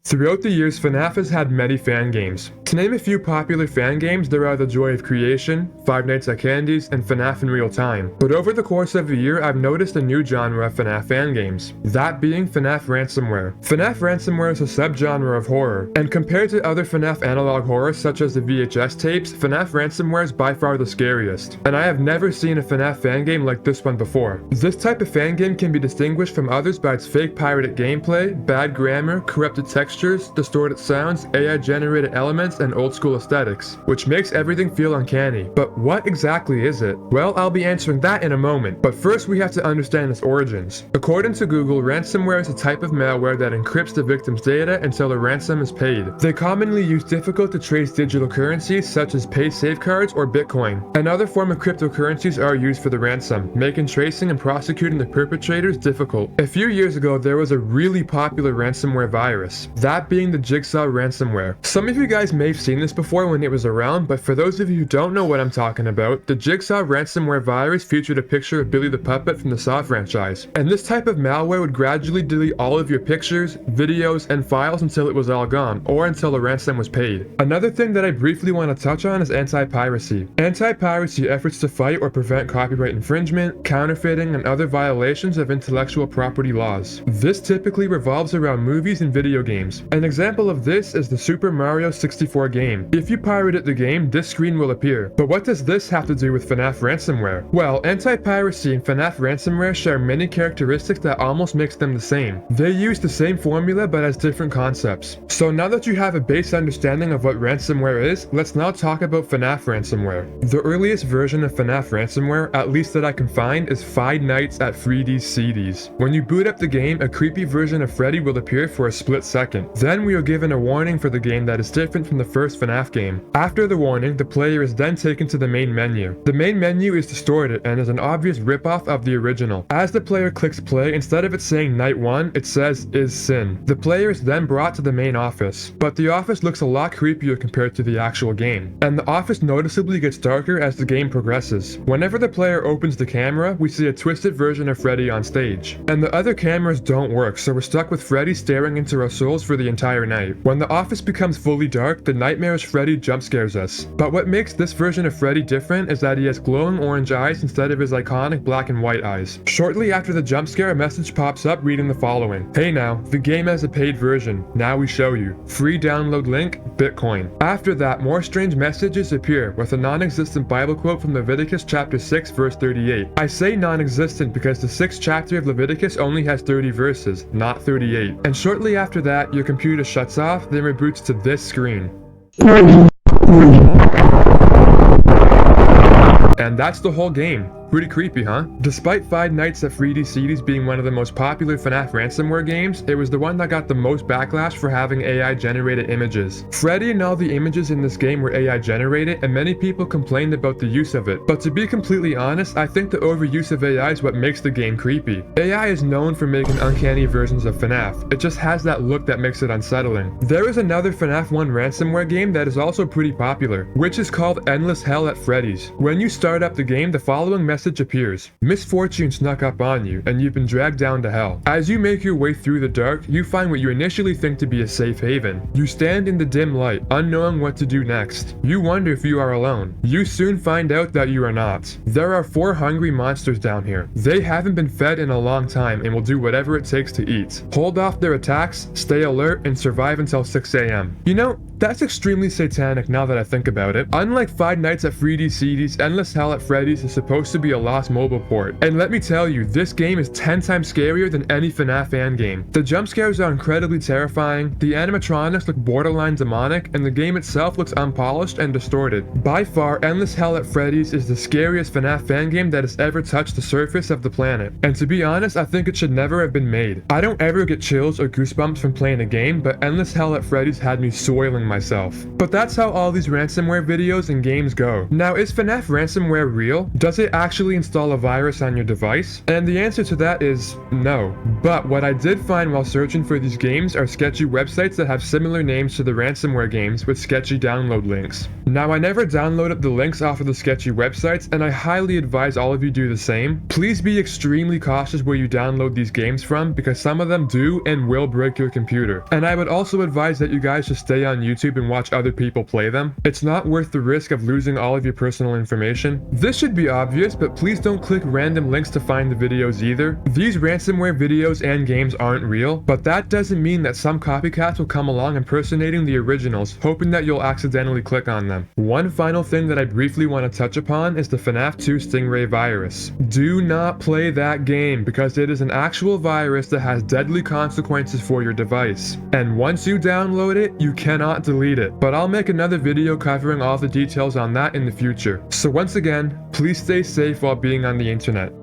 Throughout the years, FNAF has had many fan games. To name a few popular fan games, there are The Joy of Creation, Five Nights at Candy's, and FNAF in Real Time. But over the course of a year, I've noticed a new genre of FNAF fan games, that being FNAF Ransomware. FNAF Ransomware is a subgenre of horror, and compared to other FNAF analog horror such as the VHS tapes, FNAF Ransomware is by far the scariest. And I have never seen a FNAF fan game like this one before. This type of fan game can be distinguished from others by its fake pirated gameplay, bad grammar, corrupted textures, distorted sounds, AI-generated elements, and old-school aesthetics, which makes everything feel uncanny. But what exactly is it? Well, I'll be answering that in a moment, but first we have to understand its origins. According to Google, ransomware is a type of malware that encrypts the victim's data until a ransom is paid. They commonly use difficult-to-trace digital currencies such as pay safecards or Bitcoin. Another form of cryptocurrencies are used for the ransom, making tracing and prosecuting the perpetrators difficult. A few years ago, there was a really popular ransomware virus, that being the Jigsaw ransomware. Some of you guys may have seen this before when it was around, but for those of you who don't know what I'm talking about, the Jigsaw ransomware virus featured a picture of Billy the Puppet from the Saw franchise. And this type of malware would gradually delete all of your pictures, videos, and files until it was all gone, or until a ransom was paid. Another thing that I briefly want to touch on is anti-piracy. Anti-piracy efforts to fight or prevent copyright infringement, counterfeiting, and other violations of intellectual property laws. This typically revolves around movies and video games. An example of this is the Super Mario 64 game. If you pirated the game, this screen will appear. But what does this have to do with FNAF ransomware? Well, anti-piracy and FNAF ransomware share many characteristics that almost makes them the same. They use the same formula but as different concepts. So now that you have a base understanding of what ransomware is, let's now talk about FNAF ransomware. The earliest version of FNAF ransomware, at least that I can find, is Five Nights at Freddy's CDs. When you boot up the game, a creepy version of Freddy will appear for a split second. Then we are given a warning for the game that is different from the first FNAF game. After the warning, the player is then taken to the main menu. The main menu is distorted and is an obvious ripoff of the original. As the player clicks play, instead of it saying Night 1, it says Is Sin. The player is then brought to the main office, but the office looks a lot creepier compared to the actual game, and the office noticeably gets darker as the game progresses. Whenever the player opens the camera, we see a twisted version of Freddy on stage, and the other cameras don't work, so we're stuck with Freddy staring into our souls for the entire night. When the office becomes fully dark, the nightmarish Freddy jump scares us. But what makes this version of Freddy different is that he has glowing orange eyes instead of his iconic black and white eyes. Shortly after the jump scare, a message pops up reading the following: "Hey now, the game has a paid version. Now we show you. Free download link, Bitcoin." After that, more strange messages appear with a non-existent Bible quote from Leviticus chapter 6 verse 38. I say non-existent because the 6th chapter of Leviticus only has 30 verses, not 38. And shortly after that, your computer shuts off, then reboots to this screen. And that's the whole game. Pretty creepy, huh? Despite Five Nights at Freddy's CDs being one of the most popular FNAF ransomware games, it was the one that got the most backlash for having AI-generated images. Freddy and all the images in this game were AI-generated, and many people complained about the use of it. But to be completely honest, I think the overuse of AI is what makes the game creepy. AI is known for making uncanny versions of FNAF. It just has that look that makes it unsettling. There is another FNAF 1 ransomware game that is also pretty popular, which is called Endless Hell at Freddy's. When you start up the game, the following message appears: misfortune snuck up on you, and you've been dragged down to hell. As you make your way through the dark, you find what you initially think to be a safe haven. You stand in the dim light, unknowing what to do next. You wonder if you are alone. You soon find out that you are not. There are 4 hungry monsters down here. They haven't been fed in a long time and will do whatever it takes to eat. Hold off their attacks, stay alert, and survive until 6 a.m. You know, that's extremely satanic now that I think about it. Unlike Five Nights at Freddy's CDs, Endless Hell at Freddy's is supposed to be a lost mobile port. And let me tell you, this game is 10 times scarier than any FNAF fan game. The jump scares are incredibly terrifying, the animatronics look borderline demonic, and the game itself looks unpolished and distorted. By far, Endless Hell at Freddy's is the scariest FNAF fan game that has ever touched the surface of the planet. And to be honest, I think it should never have been made. I don't ever get chills or goosebumps from playing a game, but Endless Hell at Freddy's had me soiling myself. But that's how all these ransomware videos and games go. Now, is FNAF ransomware real? Does it actually actually install a virus on your device? And the answer to that is no. But what I did find while searching for these games are sketchy websites that have similar names to the ransomware games with sketchy download links. Now, I never downloaded the links off of the sketchy websites, and I highly advise all of you do the same. Please be extremely cautious where you download these games from, because some of them do and will break your computer. And I would also advise that you guys just stay on YouTube and watch other people play them. It's not worth the risk of losing all of your personal information. This should be obvious, but please don't click random links to find the videos either. These ransomware videos and games aren't real, but that doesn't mean that some copycats will come along impersonating the originals, hoping that you'll accidentally click on them. One final thing that I briefly want to touch upon is the FNAF 2 Stingray virus. Do not play that game, because it is an actual virus that has deadly consequences for your device. And once you download it, you cannot delete it. But I'll make another video covering all the details on that in the future. So once again, please stay safe while being on the internet.